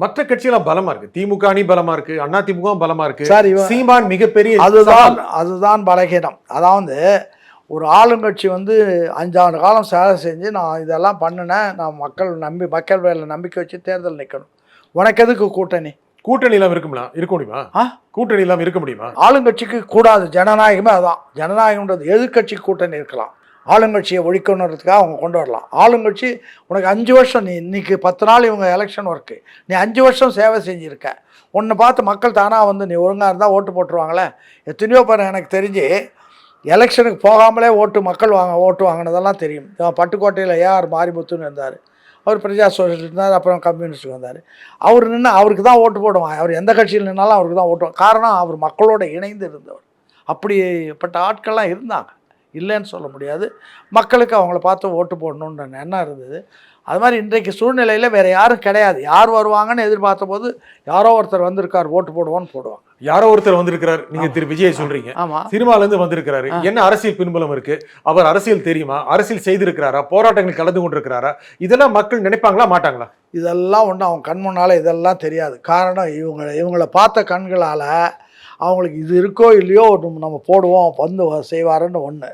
மற்ற கட்சியெல்லாம் பலமா இருக்கு. திமுக அணி பலமா இருக்கு, அண்ணா திமுக பலமா இருக்கு. சார் சீமான் மிகப்பெரிய அதுதான் பலகீனம். அதாவது ஒரு ஆளுங்கட்சி வந்து 5 ஆண்டு காலம் சேவை செஞ்சு நான் இதெல்லாம் பண்ணினேன், நான் மக்கள் மேல நம்பிக்கை வச்சு தேர்தல் நிற்கணும். உனக்கு எதுக்கு கூட்டணி? கூட்டணி இல்லாம இருக்க முடியுமா? கூட்டணி இல்லாம இருக்க முடியுமா? ஆளுங்கட்சிக்கு கூடாது. ஜனநாயகமே அதான். ஜனநாயகம்ன்றது எதிர்கட்சி கூட்டணி இருக்கலாம், ஆளுங்கட்சியை ஒழிக்கணுன்றதுக்காக அவங்க கொண்டு வரலாம். ஆளுங்கட்சி உனக்கு 5 வருஷம், நீ இன்னைக்கு 10 நாள் இவங்க எலெக்ஷன் ஒர்க்கு, நீ 5 வருஷம் சேவை செஞ்சுருக்க, உன்னை பார்த்து மக்கள் தானாக வந்து நீ ஒழுங்காக இருந்தால் ஓட்டு போட்டுருவாங்களே. எத்தனையோ பேர் எனக்கு தெரிஞ்சு எலெக்ஷனுக்கு போகாமலே ஓட்டு வாங்கினதெல்லாம் தெரியும். பட்டுக்கோட்டையில் ஏஆர் மாரிமுத்துன்னு இருந்தார், அவர் பிரஜா சோசியலிஸ்ட் இருந்தார், அப்புறம் கம்யூனிஸ்ட்டுக்கு வந்தார். அவர் நின்று அவருக்கு தான் ஓட்டு போடுவாங்க. அவர் எந்த கட்சியில் நின்னாலும் அவருக்கு தான் ஓட்டுவாங்க. காரணம் அவர் மக்களோடு இணைந்து இருந்தவர். அப்படிப்பட்ட ஆட்கள்லாம் இருந்தாங்க, இல்லைன்னு சொல்ல முடியாது. மக்களுக்கு அவங்கள பார்த்து ஓட்டு போடணுன்ற எண்ணம் இருந்தது. அது மாதிரி இன்றைக்கு சூழ்நிலையில் வேறு யாரும் கிடையாது. யார் வருவாங்கன்னு எதிர்பார்த்த போது யாரோ ஒருத்தர் வந்திருக்கார், ஓட்டு போடுவோன்னு போடுவாங்க. யாரோ ஒருத்தர் வந்திருக்கிறார், நீங்க திரு விஜய் சொல்றீங்க. ஆமாம், சினிமாலேருந்து வந்திருக்கிறாரு. என்ன அரசியல் பின்புலம் இருக்கு? அவர் அரசியல் தெரியுமா? அரசியல் செய்திருக்கிறாரா? போராட்டங்கள் கலந்து கொண்டிருக்கிறாரா? இதெல்லாம் மக்கள் நினைப்பாங்களா மாட்டாங்களா? இதெல்லாம் ஒன்று அவங்க கண் முன்னால் இதெல்லாம் தெரியாது. காரணம் இவங்களை பார்த்த கண்களால் அவங்களுக்கு இது இருக்கோ இல்லையோ நம்ம போடுவோம் வந்து செய்வாருன்னு ஒன்று.